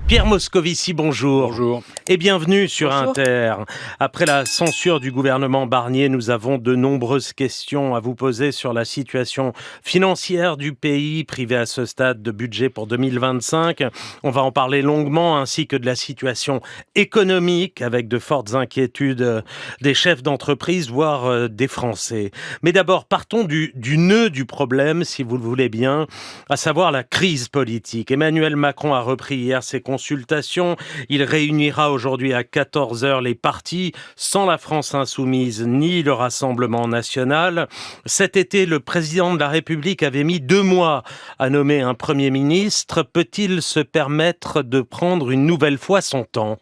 Pierre Moscovici, bonjour. Bonjour. Et bienvenue sur Bonjour. Inter. Après la censure du gouvernement Barnier, nous avons de nombreuses questions à vous poser sur la situation financière du pays, privé à ce stade de budget pour 2025. On va en parler longuement, ainsi que de la situation économique, avec de fortes inquiétudes des chefs d'entreprise, voire des Français. Mais d'abord, partons du nœud du problème, si vous le voulez bien, à savoir la crise politique. Emmanuel Macron a repris hier ses consultations. Il réunira aujourd'hui à 14h les partis, sans la France insoumise ni le Rassemblement national. Cet été, le président de la République avait mis 2 mois à nommer un Premier ministre. Peut-il se permettre de prendre une nouvelle fois son temps ?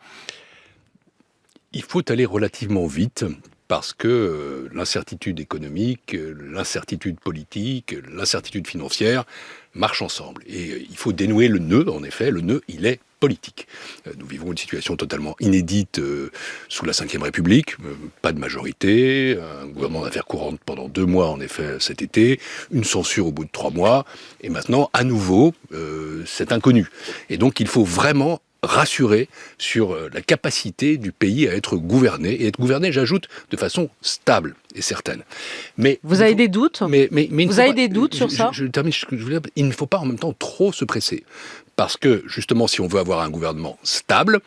Il faut aller relativement vite parce que l'incertitude économique, l'incertitude politique, l'incertitude financière marchent ensemble. Et il faut dénouer le nœud, en effet. Le nœud, il est politique. Nous vivons une situation totalement inédite sous la Ve République. Pas de majorité, un gouvernement d'affaires courantes pendant 2 mois, en effet, cet été, une censure au bout de 3 mois, et maintenant, à nouveau, c'est inconnu. Et donc, il faut vraiment rassurer sur la capacité du pays à être gouverné, et être gouverné, j'ajoute, de façon stable et certaine. Mais vous avez des doutes Vous avez des doutes sur ça? Je termine ce que je veux dire. Il ne faut pas en même temps trop se presser. Parce que, justement, si on veut avoir un gouvernement stable,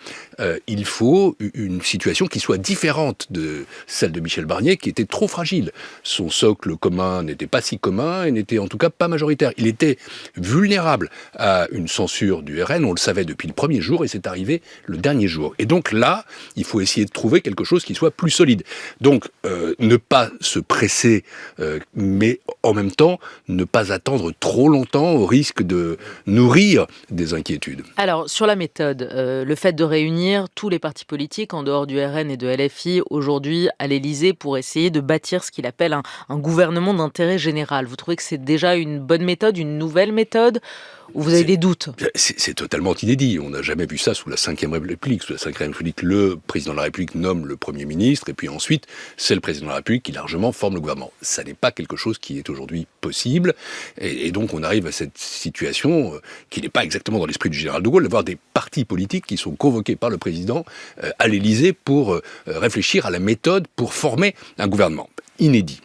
il faut une situation qui soit différente de celle de Michel Barnier, qui était trop fragile. Son socle commun n'était pas si commun et n'était en tout cas pas majoritaire. Il était vulnérable à une censure du RN, on le savait depuis le premier jour, et c'est arrivé le dernier jour. Et donc là, il faut essayer de trouver quelque chose qui soit plus solide. Donc, ne pas se presser, mais en même temps, ne pas attendre trop longtemps au risque de nourrir des inquiétudes. Alors, sur la méthode, le fait de réunir tous les partis politiques en dehors du RN et de LFI aujourd'hui à l'Élysée pour essayer de bâtir ce qu'il appelle un gouvernement d'intérêt général, vous trouvez que c'est déjà une bonne méthode, une nouvelle méthode, ou vous avez des doutes? C'est totalement inédit. On n'a jamais vu ça sous la Ve République. Sous la Ve République, le président de la République nomme le Premier ministre, et puis ensuite, c'est le président de la République qui largement forme le gouvernement. Ça n'est pas quelque chose qui est aujourd'hui possible, et donc on arrive à cette situation qui n'est pas exactement dans l'esprit du général de Gaulle, d'avoir des partis politiques qui sont convoqués par le président à l'Élysée pour réfléchir à la méthode pour former un gouvernement. Inédit.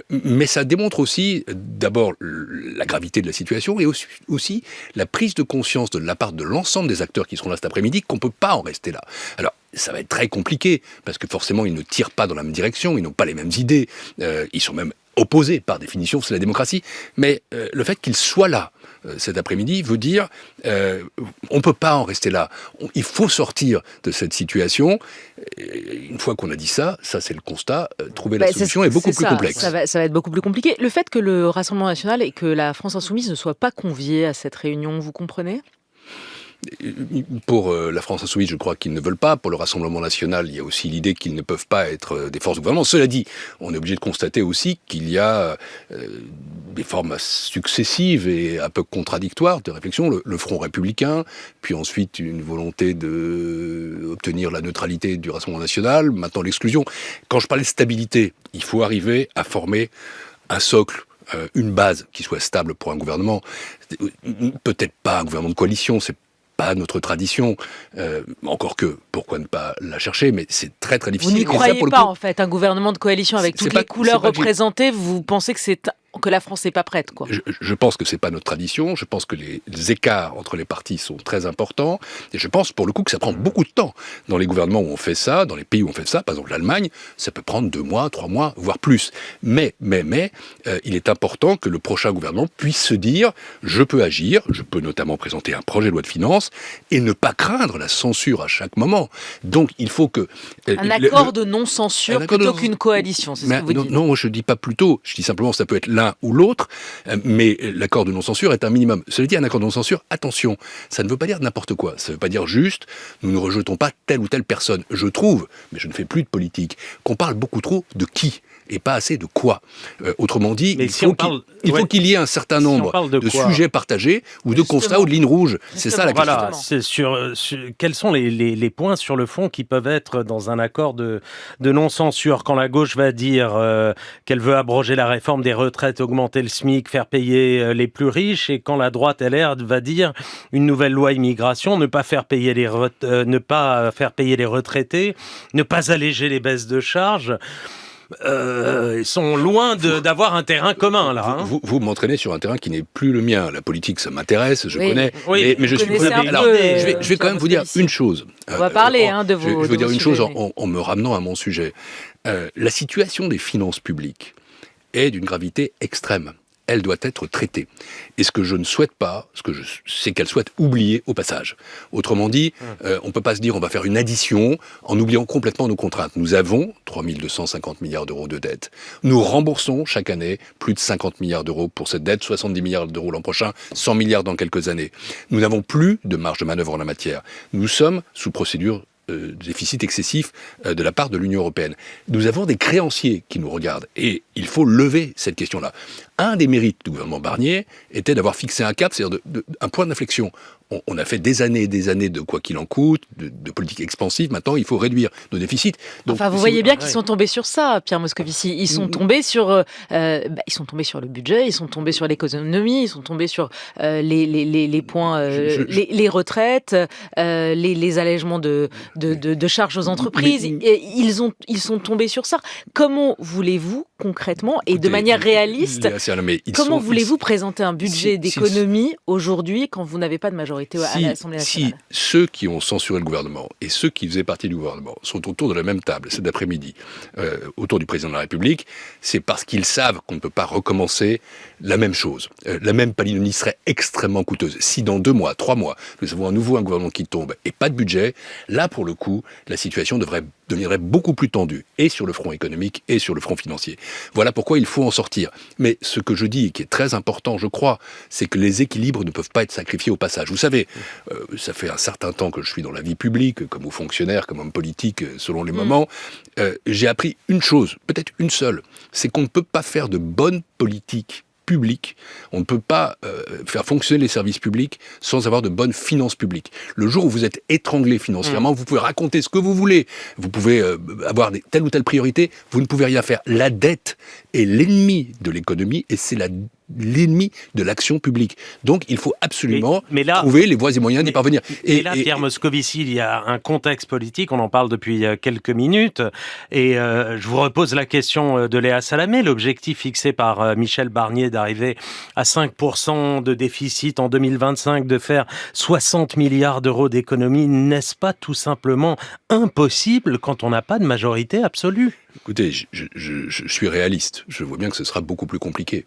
Mais ça démontre aussi, d'abord, la gravité de la situation et aussi la prise de conscience de la part de l'ensemble des acteurs qui seront là cet après-midi qu'on ne peut pas en rester là. Alors, ça va être très compliqué, parce que forcément, ils ne tirent pas dans la même direction, ils n'ont pas les mêmes idées, ils sont même opposés par définition, c'est la démocratie, mais le fait qu'ils soient là cet après-midi veut dire on ne peut pas en rester là. Il faut sortir de cette situation. Et une fois qu'on a dit ça c'est le constat, trouver la solution est beaucoup plus complexe. Ça va être beaucoup plus compliqué. Le fait que le Rassemblement national et que la France insoumise ne soient pas conviés à cette réunion, vous comprenez ? Pour la France insoumise, je crois qu'ils ne veulent pas. Pour le Rassemblement national, il y a aussi l'idée qu'ils ne peuvent pas être des forces de gouvernement. Cela dit, on est obligé de constater aussi qu'il y a des formes successives et un peu contradictoires de réflexion. Le Front républicain, puis ensuite une volonté d'obtenir la neutralité du Rassemblement national, maintenant l'exclusion. Quand je parlais de stabilité, il faut arriver à former un socle, une base qui soit stable pour un gouvernement. Peut-être pas un gouvernement de coalition, c'est pas notre tradition, encore que, pourquoi ne pas la chercher, mais c'est très très difficile. Vous n'y croyez pas, en fait, un gouvernement de coalition avec toutes les couleurs représentées, vous pensez que la France n'est pas prête, quoi. Je pense que c'est pas notre tradition, je pense que les écarts entre les partis sont très importants, et je pense pour le coup que ça prend beaucoup de temps. Dans les gouvernements où on fait ça, dans les pays où on fait ça, par exemple l'Allemagne, ça peut prendre 2 mois, 3 mois, voire plus. Mais, il est important que le prochain gouvernement puisse se dire, je peux agir, je peux notamment présenter un projet de loi de finances, et ne pas craindre la censure à chaque moment. Donc il faut que... Un accord de non-censure plutôt qu'une coalition, c'est ce que vous dites. Non, je dis pas plutôt, je dis simplement ça peut être l'un ou l'autre, mais l'accord de non-censure est un minimum. Cela dit, un accord de non-censure, attention, ça ne veut pas dire n'importe quoi. Ça ne veut pas dire juste, nous ne rejetons pas telle ou telle personne. Je trouve, mais je ne fais plus de politique, qu'on parle beaucoup trop de qui. et pas assez de quoi. Autrement dit, Mais il si faut on parle- il faut ouais. qu'il y ait un certain Si on nombre parle de de quoi sujets partagés ou de Justement. constats ou de lignes rouges. C'est ça la question. Voilà, Justement. c'est quels sont les points sur le fond qui peuvent être dans un accord de non-censure quand la gauche va dire qu'elle veut abroger la réforme des retraites, augmenter le SMIC, faire payer les plus riches, et quand la droite LR va dire une nouvelle loi immigration, ne pas faire payer les retraités, ne pas alléger les baisses de charges. Ils sont loin d'avoir un terrain commun, là. Hein. Vous m'entraînez sur un terrain qui n'est plus le mien. La politique, ça m'intéresse, je Oui. connais, Oui, mais je vous suis connaissez pas... un Alors, peu, je vais quand même vous dire Moscovici. une chose. On va parler de vos Je veux dire de vos une chose sujets, mais- en me ramenant à mon sujet. La situation des finances publiques est d'une gravité extrême. Elle doit être traitée. Et ce que je ne souhaite pas, c'est qu'elle soit oubliée au passage. Autrement dit, on ne peut pas se dire on va faire une addition en oubliant complètement nos contraintes. Nous avons 3 250 milliards d'euros de dette. Nous remboursons chaque année plus de 50 milliards d'euros pour cette dette, 70 milliards d'euros l'an prochain, 100 milliards dans quelques années. Nous n'avons plus de marge de manœuvre en la matière. Nous sommes sous procédure déficit excessif de la part de l'Union européenne. Nous avons des créanciers qui nous regardent et il faut lever cette question-là. Un des mérites du gouvernement Barnier était d'avoir fixé un cap, c'est-à-dire un point d'inflexion. On a fait des années et des années de quoi qu'il en coûte, de politique expansive. Maintenant, il faut réduire nos déficits. Donc, Enfin, vous voyez bien qu'ils sont tombés sur ça, Pierre Moscovici. Ils sont tombés sur le budget, ils sont tombés sur l'économie, ils sont tombés sur les points, les retraites, les allègements de charges aux entreprises. Et ils sont tombés sur ça. Comment voulez-vous concrètement et de manière réaliste, comment voulez-vous présenter un budget d'économie aujourd'hui quand vous n'avez pas de majorité à l'Assemblée nationale? Si ceux qui ont censuré le gouvernement et ceux qui faisaient partie du gouvernement sont autour de la même table cet après-midi, autour du président de la République, c'est parce qu'ils savent qu'on ne peut pas recommencer la même chose. La même palinodie serait extrêmement coûteuse. Si dans 2 mois, 3 mois, nous avons à nouveau un gouvernement qui tombe et pas de budget, là, pour le coup, la situation deviendrait beaucoup plus tendue, et sur le front économique et sur le front financier. Voilà pourquoi il faut en sortir. Mais ce que je dis, et qui est très important, je crois, c'est que les équilibres ne peuvent pas être sacrifiés au passage. Vous savez, ça fait un certain temps que je suis dans la vie publique, comme haut fonctionnaire, comme homme politique, selon les moments. J'ai appris une chose, peut-être une seule, c'est qu'on ne peut pas faire de bonne politique public, on ne peut pas faire fonctionner les services publics sans avoir de bonnes finances publiques. Le jour où vous êtes étranglé financièrement, vous pouvez raconter ce que vous voulez, vous pouvez avoir telle ou telle priorité, vous ne pouvez rien faire. La dette est l'ennemi de l'économie et c'est l'ennemi de l'action publique. Donc, il faut absolument trouver les voies et moyens d'y parvenir. Et là, Pierre Moscovici, il y a un contexte politique, on en parle depuis quelques minutes, et je vous repose la question de Léa Salamé. L'objectif fixé par Michel Barnier d'arriver à 5% de déficit en 2025, de faire 60 milliards d'euros d'économie, n'est-ce pas tout simplement impossible quand on n'a pas de majorité absolue ? Écoutez, je suis réaliste. Je vois bien que ce sera beaucoup plus compliqué.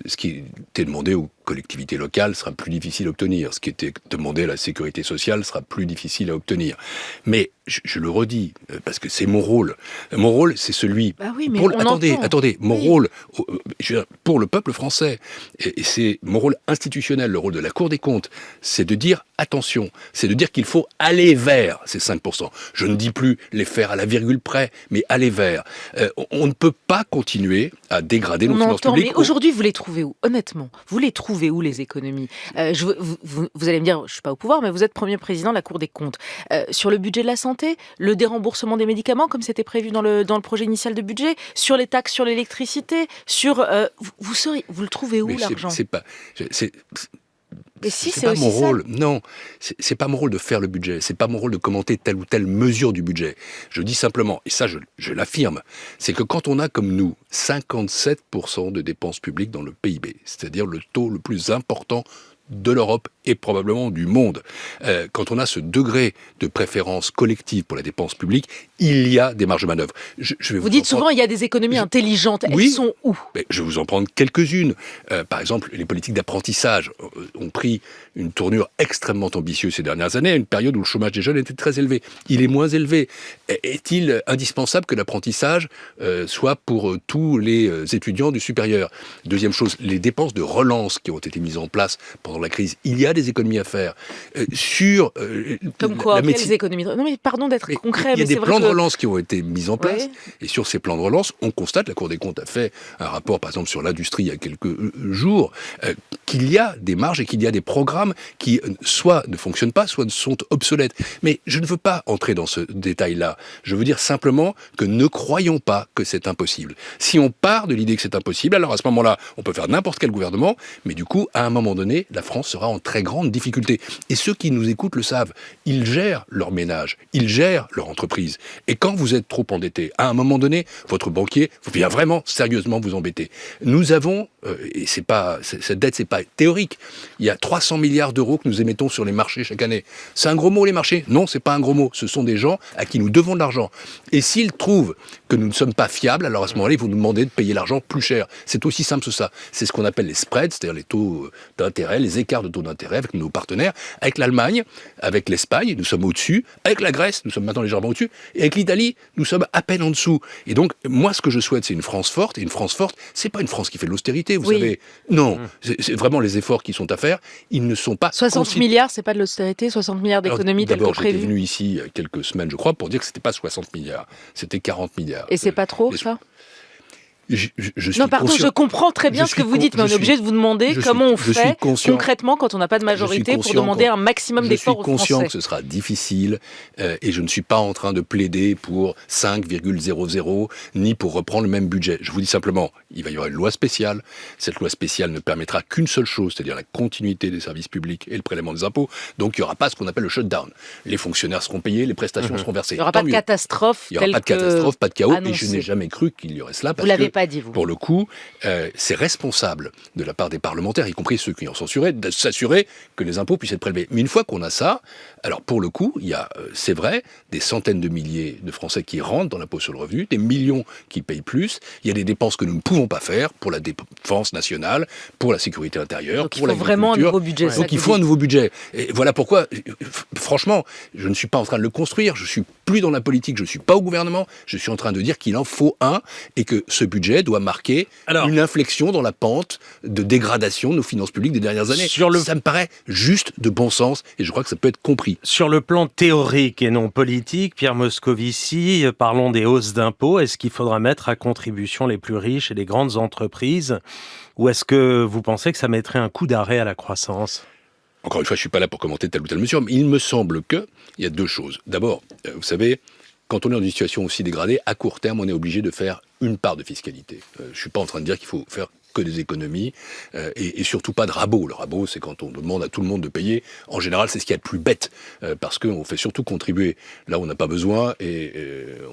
Ce qui était demandé aux collectivités locales sera plus difficile à obtenir. Ce qui était demandé à la sécurité sociale sera plus difficile à obtenir. Mais je le redis, parce que c'est mon rôle. Mon rôle, c'est celui... Bah oui, mais attendez, mon rôle pour le peuple français, et c'est mon rôle institutionnel, le rôle de la Cour des comptes, c'est de dire attention, c'est de dire qu'il faut aller vers ces 5%. Je ne dis plus les faire à la virgule près, mais aller vers. On ne peut pas continuer à dégrader nos finances publiques. Mais aujourd'hui, vous les trouvez où? Honnêtement, vous les trouvez où, les économies? Vous allez me dire, je ne suis pas au pouvoir, mais vous êtes Premier président de la Cour des comptes. Sur le budget de la santé, le déremboursement des médicaments, comme c'était prévu dans le projet initial de budget, sur les taxes sur l'électricité, vous le trouvez où, l'argent? C'est pas mon rôle. Non, c'est pas mon rôle de faire le budget. C'est pas mon rôle de commenter telle ou telle mesure du budget. Je dis simplement, et ça je l'affirme, c'est que quand on a comme nous 57% de dépenses publiques dans le PIB, c'est-à-dire le taux le plus important de l'Europe et probablement du monde. Quand on a ce degré de préférence collective pour la dépense publique, il y a des marges de manœuvre. Vous dites souvent il y a des économies intelligentes. Elles sont où? Je vais vous en prendre quelques-unes. Par exemple, les politiques d'apprentissage ont pris une tournure extrêmement ambitieuse ces dernières années, à une période où le chômage des jeunes était très élevé. Il est moins élevé. Est-il indispensable que l'apprentissage soit pour tous les étudiants du supérieur? Deuxième chose, les dépenses de relance qui ont été mises en place pendant la crise. Il y a a des économies à faire. Comme quoi, quelles économies? Non mais pardon d'être concret, il y a mais c'est des vrai plans de que... relance qui ont été mis en place, Oui. et sur ces plans de relance, on constate, la Cour des comptes a fait un rapport, par exemple, sur l'industrie il y a quelques jours, qu'il y a des marges et qu'il y a des programmes qui soit ne fonctionnent pas, soit sont obsolètes. Mais je ne veux pas entrer dans ce détail-là. Je veux dire simplement que ne croyons pas que c'est impossible. Si on part de l'idée que c'est impossible, alors à ce moment-là, on peut faire n'importe quel gouvernement, mais du coup, à un moment donné, la France sera en très grande difficulté. Et ceux qui nous écoutent le savent. Ils gèrent leur ménage, ils gèrent leur entreprise. Et quand vous êtes trop endetté, à un moment donné, votre banquier vient vraiment sérieusement vous embêter. Nous avons, et cette dette, c'est pas théorique, il y a 300 milliards d'euros que nous émettons sur les marchés chaque année. C'est un gros mot, les marchés? Non, c'est pas un gros mot. Ce sont des gens à qui nous devons de l'argent. Et s'ils trouvent que nous ne sommes pas fiables, alors à ce moment-là, ils vont nous demander de payer l'argent plus cher. C'est aussi simple que ça. C'est ce qu'on appelle les spreads, c'est-à-dire les taux d'intérêt, les écarts de taux d'intérêt avec nos partenaires. Avec l'Allemagne, avec l'Espagne, nous sommes au-dessus. Avec la Grèce, nous sommes maintenant légèrement au-dessus. Et avec l'Italie, nous sommes à peine en dessous. Et donc, moi, ce que je souhaite, c'est une France forte. Et une France forte, c'est pas une France qui fait de l'austérité, vous savez. Non, c'est vraiment les efforts qui sont à faire. Ils ne sont pas... 60 milliards, c'est pas de l'austérité? 60 milliards d'économies telles que prévu? D'abord, j'étais venu ici il y a quelques semaines, je crois, pour dire que c'était pas 60 milliards. C'était 40 milliards. Et c'est pas trop, ça? Je suis non, pardon, conscient, je comprends très bien ce que vous dites, mais on est obligé de vous demander comment on fait concrètement quand on n'a pas de majorité pour demander un maximum d'efforts aux Français. Je suis conscient que ce sera difficile et je ne suis pas en train de plaider pour 5,00 ni pour reprendre le même budget. Je vous dis simplement, il va y avoir une loi spéciale. Cette loi spéciale ne permettra qu'une seule chose, c'est-à-dire la continuité des services publics et le prélèvement des impôts. Donc il n'y aura pas ce qu'on appelle le shutdown. Les fonctionnaires seront payés, les prestations seront versées. Il n'y aura pas de catastrophe. Il n'y aura pas de catastrophe, pas de chaos, et je n'ai jamais cru qu'il y aurait cela. Vous l'avez pas dit, vous. Pour le coup, c'est responsable de la part des parlementaires, y compris ceux qui ont censuré, de s'assurer que les impôts puissent être prélevés. Mais une fois qu'on a ça, alors pour le coup, il y a, c'est vrai, des centaines de milliers de Français qui rentrent dans l'impôt sur le revenu, des millions qui payent plus. Il y a des dépenses que nous ne pouvons pas faire pour la défense nationale, pour la sécurité intérieure, donc pour l'agriculture. Donc il faut vraiment un nouveau budget. Donc il faut un nouveau budget. Et voilà pourquoi, franchement, je ne suis pas en train de le construire. Je suis plus dans la politique, je ne suis pas au gouvernement. Je suis en train de dire qu'il en faut un et que ce budget doit marquer une inflexion dans la pente de dégradation de nos finances publiques des dernières années. Ça me paraît juste de bon sens et je crois que ça peut être compris. Sur le plan théorique et non politique, Pierre Moscovici, parlons des hausses d'impôts. Est-ce qu'il faudra mettre à contribution les plus riches et les grandes entreprises ou est-ce que vous pensez que ça mettrait un coup d'arrêt à la croissance ? Encore une fois, je ne suis pas là pour commenter telle ou telle mesure, mais il me semble qu'il y a deux choses. D'abord, vous savez, quand on est dans une situation aussi dégradée, à court terme, on est obligé de faire une part de fiscalité. Je ne suis pas en train de dire qu'il faut faire que des économies et surtout pas de rabot. Le rabot, c'est quand on demande à tout le monde de payer. En général, c'est ce qu'il y a de plus bête parce qu'on fait surtout contribuer là où on n'a pas besoin et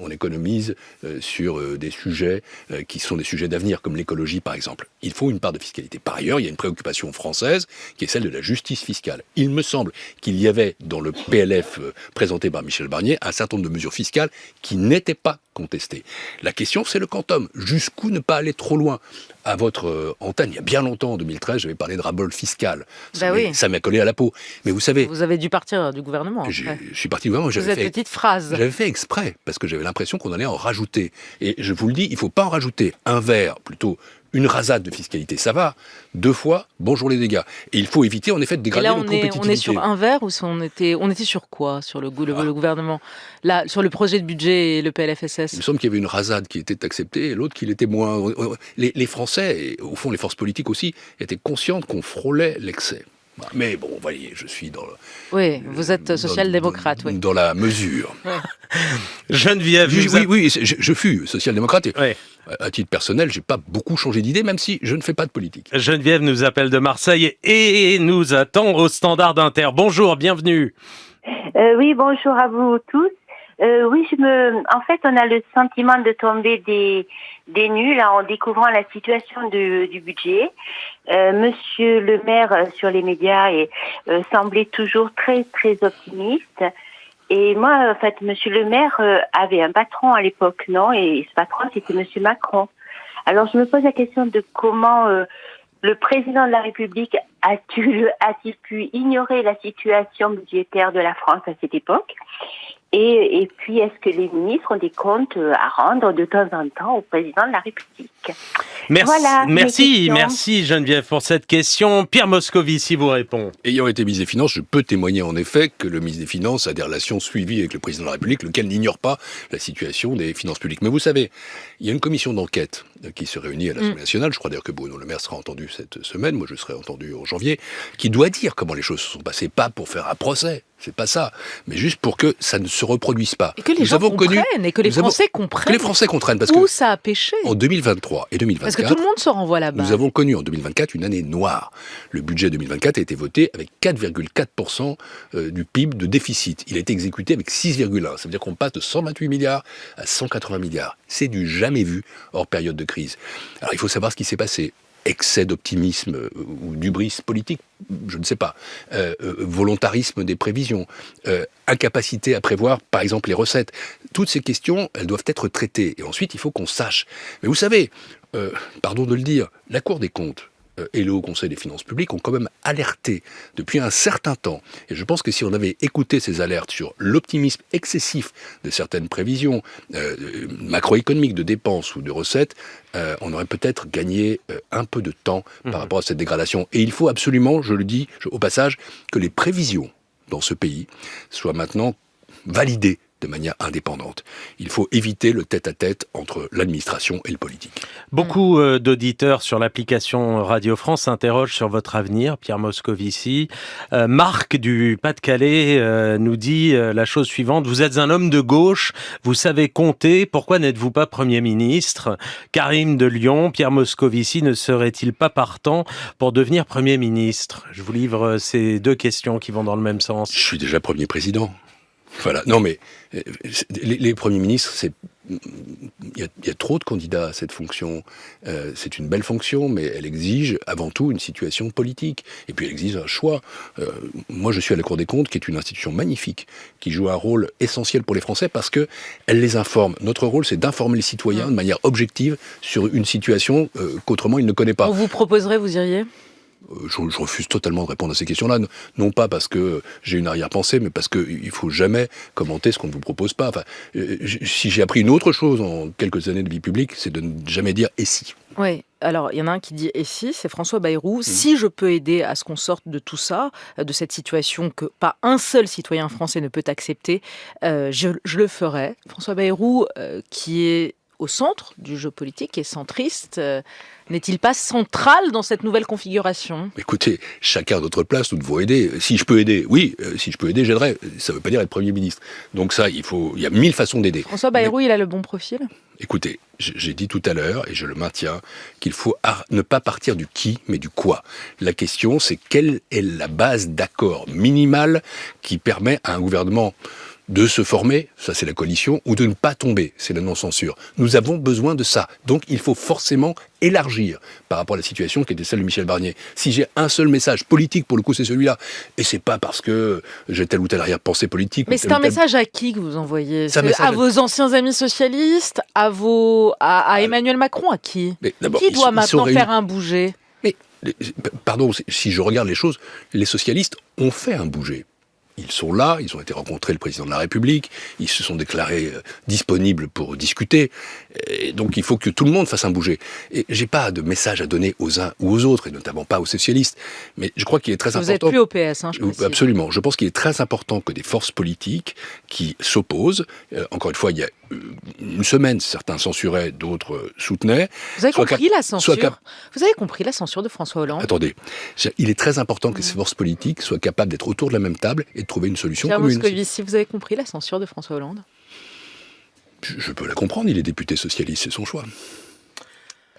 on économise sur des sujets qui sont des sujets d'avenir, comme l'écologie par exemple. Il faut une part de fiscalité. Par ailleurs, il y a une préoccupation française qui est celle de la justice fiscale. Il me semble qu'il y avait dans le PLF présenté par Michel Barnier un certain nombre de mesures fiscales qui n'étaient pas contestées. La question, c'est le quantum. Jusqu'où ne pas aller trop loin? À votre antenne, il y a bien longtemps, en 2013, j'avais parlé de rabot fiscal. Ça m'a collé à la peau. Mais vous savez... Vous avez dû partir du gouvernement. Je suis parti du gouvernement. Cette petite phrase. J'avais fait exprès, parce que j'avais l'impression qu'on allait en rajouter. Et je vous le dis, il ne faut pas en rajouter un verre, plutôt une rasade de fiscalité, ça va. 2 fois, bonjour les dégâts. Et il faut éviter en effet de dégrader notre compétitivité. On est sur un verre ou on était sur quoi sur le gouvernement? Là, sur le projet de budget et le PLFSS. Il me semble qu'il y avait une rasade qui était acceptée et l'autre qui l'était moins. Les Français, et au fond les forces politiques aussi, étaient conscientes qu'on frôlait l'excès. Mais bon, vous voyez, je suis dans... Oui, vous êtes social-démocrate, oui. Dans la mesure. Ouais. Geneviève... Oui, je fus social-démocrate. Et à titre personnel, j'ai pas beaucoup changé d'idée, même si je ne fais pas de politique. Geneviève nous appelle de Marseille et nous attend au Standard d'Inter. Bonjour, bienvenue. Oui, bonjour à vous tous. En fait, on a le sentiment de tomber des nuls là, en découvrant la situation du budget. Monsieur le maire sur les médias semblait toujours très très optimiste. Et moi, en fait, monsieur le maire avait un patron à l'époque, non? Et ce patron, c'était monsieur Macron. Alors, je me pose la question de comment le président de la République a-t-il pu ignorer la situation budgétaire de la France à cette époque? Et puis, est-ce que les ministres ont des comptes à rendre de temps en temps au président de la République? Merci Geneviève pour cette question. Pierre Moscovici vous répond. Ayant été ministre des Finances, je peux témoigner en effet que le ministre des Finances a des relations suivies avec le président de la République, lequel n'ignore pas la situation des finances publiques. Mais vous savez, il y a une commission d'enquête qui se réunit à l'Assemblée nationale, je crois d'ailleurs que Bruno Le Maire sera entendu cette semaine, moi je serai entendu en janvier, qui doit dire comment les choses se sont passées, pas pour faire un procès. C'est pas ça, mais juste pour que ça ne se reproduise pas. Et que les gens comprennent, et que les Français comprennent. Que les Français comprennent, parce où que ça a péché. En 2023 et 2024, parce que tout le monde se renvoie là-bas. Nous avons connu en 2024 une année noire. Le budget 2024 a été voté avec 4,4% du PIB de déficit. Il a été exécuté avec 6,1%. Ça veut dire qu'on passe de 128 milliards à 180 milliards. C'est du jamais vu hors période de crise. Alors il faut savoir ce qui s'est passé. Excès d'optimisme ou d'hubris politique, je ne sais pas, volontarisme des prévisions, incapacité à prévoir, par exemple, les recettes. Toutes ces questions, elles doivent être traitées. Et ensuite, il faut qu'on sache. Mais vous savez, pardon de le dire, la Cour des comptes et le Haut Conseil des finances publiques ont quand même alerté depuis un certain temps. Et je pense que si on avait écouté ces alertes sur l'optimisme excessif de certaines prévisions macroéconomiques de dépenses ou de recettes, on aurait peut-être gagné un peu de temps par rapport à cette dégradation. Et il faut absolument, je le dis au passage, que les prévisions dans ce pays soient maintenant validées de manière indépendante. Il faut éviter le tête-à-tête entre l'administration et le politique. Beaucoup d'auditeurs sur l'application Radio France s'interrogent sur votre avenir, Pierre Moscovici. Marc du Pas-de-Calais nous dit la chose suivante. Vous êtes un homme de gauche, vous savez compter, pourquoi n'êtes-vous pas Premier ministre? Karim de Lyon, Pierre Moscovici ne serait-il pas partant pour devenir Premier ministre? Je vous livre ces deux questions qui vont dans le même sens. Je suis déjà Premier président. Voilà. Non, mais les premiers ministres, il y a trop de candidats à cette fonction. C'est une belle fonction, mais elle exige avant tout une situation politique. Et puis elle exige un choix. Moi, je suis à la Cour des comptes, qui est une institution magnifique, qui joue un rôle essentiel pour les Français parce que elle les informe. Notre rôle, c'est d'informer les citoyens de manière objective sur une situation qu'autrement ils ne connaissent pas. On vous proposerait, vous iriez ? Je refuse totalement de répondre à ces questions-là, non pas parce que j'ai une arrière-pensée, mais parce qu'il ne faut jamais commenter ce qu'on ne vous propose pas. Enfin, si j'ai appris une autre chose en quelques années de vie publique, c'est de ne jamais dire « et si ». Oui, alors il y en a un qui dit « et si », c'est François Bayrou. Si je peux aider à ce qu'on sorte de tout ça, de cette situation que pas un seul citoyen français ne peut accepter, je le ferai. François Bayrou, qui est au centre du jeu politique et centriste, n'est-il pas central dans cette nouvelle configuration ? Écoutez, chacun à notre place, nous devons aider. Si je peux aider, oui, si je peux aider, j'aiderai. Ça ne veut pas dire être Premier ministre. Donc ça, il y a 1000 façons d'aider. François Bayrou, il a le bon profil ? Écoutez, j'ai dit tout à l'heure, et je le maintiens, qu'il faut ne pas partir du qui, mais du quoi. La question, c'est quelle est la base d'accord minimale qui permet à un gouvernement de se former, ça c'est la coalition, ou de ne pas tomber, c'est la non-censure. Nous avons besoin de ça. Donc il faut forcément élargir par rapport à la situation qui était celle de Michel Barnier. Si j'ai un seul message politique, pour le coup c'est celui-là, et c'est pas parce que j'ai telle ou telle arrière-pensée politique. Mais c'est un message à qui que vous envoyez ? À vos anciens amis socialistes ? À Emmanuel Macron ? À qui ? Qui doit maintenant faire un bouger ? Pardon, si je regarde les choses, les socialistes ont fait un bouger. Ils sont là, ils ont été rencontrer le président de la République, ils se sont déclarés disponibles pour discuter. Et donc il faut que tout le monde fasse un bouger. Et j'ai pas de message à donner aux uns ou aux autres, et notamment pas aux socialistes. Mais je crois qu'il est très important. Vous n'êtes plus au PS, je précise. Absolument. Je pense qu'il est très important que des forces politiques qui s'opposent, encore une fois, il y a une semaine, certains censuraient, d'autres soutenaient. Vous avez compris la censure ? Vous avez compris la censure de François Hollande ? Attendez, il est très important que ces forces politiques soient capables d'être autour de la même table et de trouver une solution commune. Pierre Moscovici, vous avez compris la censure de François Hollande ? Je peux la comprendre, il est député socialiste, c'est son choix.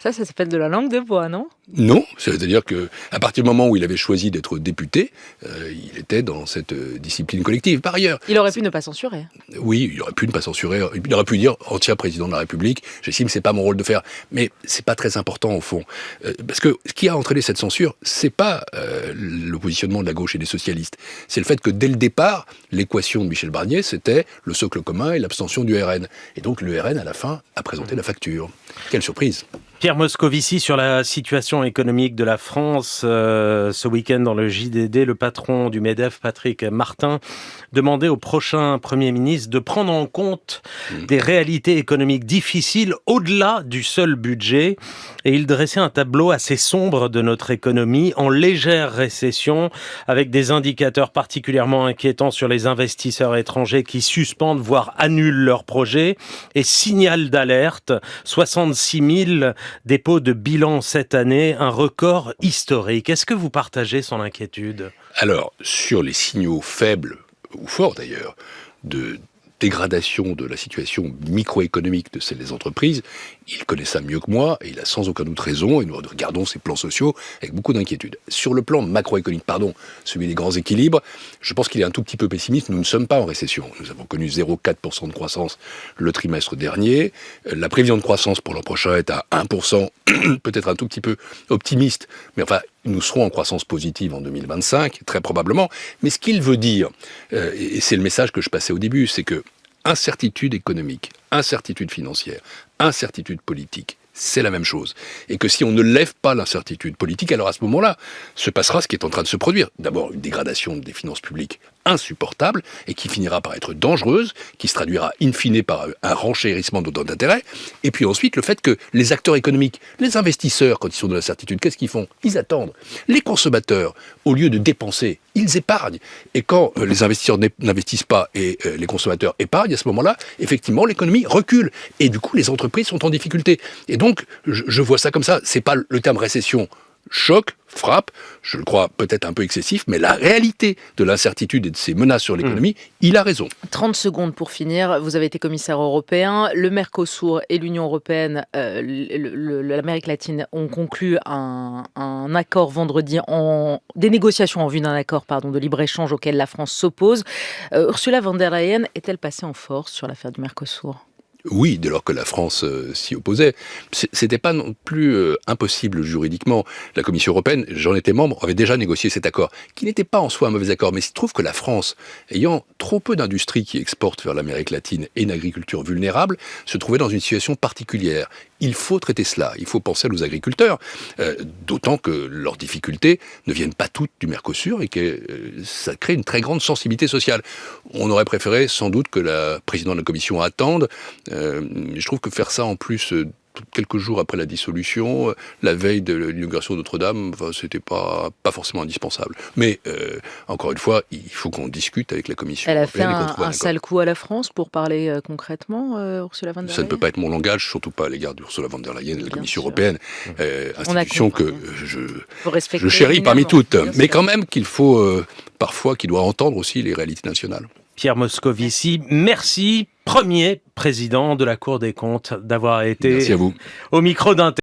Ça s'appelle de la langue de bois, non ? Non, c'est-à-dire qu'à partir du moment où il avait choisi d'être député, il était dans cette discipline collective. Par ailleurs... Il aurait pu ne pas censurer. Oui, il aurait pu ne pas censurer. Il aurait pu dire « Ancien président de la République, j'estime que c'est pas mon rôle de faire ». Mais c'est pas très important au fond. Parce que ce qui a entraîné cette censure, c'est pas le positionnement de la gauche et des socialistes. C'est le fait que dès le départ, l'équation de Michel Barnier, c'était le socle commun et l'abstention du RN. Et donc le RN, à la fin, a présenté la facture. Quelle surprise ! Pierre Moscovici, sur la situation économique de la France, ce week-end dans le JDD, le patron du MEDEF, Patrick Martin, demandait au prochain Premier ministre de prendre en compte des réalités économiques difficiles au-delà du seul budget. Et il dressait un tableau assez sombre de notre économie, en légère récession, avec des indicateurs particulièrement inquiétants sur les investisseurs étrangers qui suspendent, voire annulent leurs projets, et signal d'alerte, 66 000 dépôts de bilan cette année, un record historique. Est-ce que vous partagez son inquiétude ? Alors, sur les signaux faibles, ou forts d'ailleurs, de dégradation de la situation microéconomique de celle des entreprises, il connaît ça mieux que moi, et il a sans aucun doute raison, et nous regardons ces plans sociaux avec beaucoup d'inquiétude. Sur le plan macroéconomique, celui des grands équilibres, je pense qu'il est un tout petit peu pessimiste. Nous ne sommes pas en récession. Nous avons connu 0,4% de croissance le trimestre dernier. La prévision de croissance pour l'an prochain est à 1%, peut-être un tout petit peu optimiste, mais enfin, nous serons en croissance positive en 2025, très probablement. Mais ce qu'il veut dire, et c'est le message que je passais au début, c'est que incertitude économique, incertitude financière, incertitude politique, c'est la même chose. Et que si on ne lève pas l'incertitude politique, alors à ce moment-là, se passera ce qui est en train de se produire. D'abord, une dégradation des finances publiques insupportable et qui finira par être dangereuse, qui se traduira in fine par un renchérissement de taux d'intérêt. Et puis ensuite, le fait que les acteurs économiques, les investisseurs, quand ils sont dans l'incertitude, qu'est-ce qu'ils font ? Ils attendent. Les consommateurs, au lieu de dépenser, ils épargnent. Et quand les investisseurs n'investissent pas et les consommateurs épargnent, à ce moment-là, effectivement, l'économie recule. Et du coup, les entreprises sont en difficulté. Et donc, je vois ça comme ça. C'est pas le terme récession. Choc, frappe, je le crois peut-être un peu excessif, mais la réalité de l'incertitude et de ces menaces sur l'économie, il a raison. 30 secondes pour finir. Vous avez été commissaire européen. Le Mercosur et l'Union européenne, l'Amérique latine, ont conclu un accord vendredi, des négociations en vue d'un accord de libre-échange auquel la France s'oppose. Ursula von der Leyen est-elle passée en force sur l'affaire du Mercosur ? Oui, dès lors que la France s'y opposait. C'était pas non plus impossible juridiquement. La Commission européenne, j'en étais membre, avait déjà négocié cet accord, qui n'était pas en soi un mauvais accord, mais il se trouve que la France, ayant trop peu d'industries qui exportent vers l'Amérique latine et une agriculture vulnérable, se trouvait dans une situation particulière. Il faut traiter cela, il faut penser à nos agriculteurs, d'autant que leurs difficultés ne viennent pas toutes du Mercosur et que ça crée une très grande sensibilité sociale. On aurait préféré sans doute que la présidente de la Commission attende. Je trouve que faire ça en plus quelques jours après la dissolution, la veille de l'inauguration de Notre-Dame, c'était pas forcément indispensable. Mais encore une fois, il faut qu'on discute avec la Commission européenne. Elle a fait un sale coup à la France, pour parler concrètement, Ursula von der Leyen. Ça ne peut pas être mon langage, surtout pas à l'égard d'Ursula von der Leyen et de la Commission européenne, institution que je chéris parmi toutes. Mais quand même qu'il faut parfois, qu'il doit entendre aussi les réalités nationales. Pierre Moscovici, merci, premier président de la Cour des comptes, d'avoir été Merci à vous. au micro d'Inter.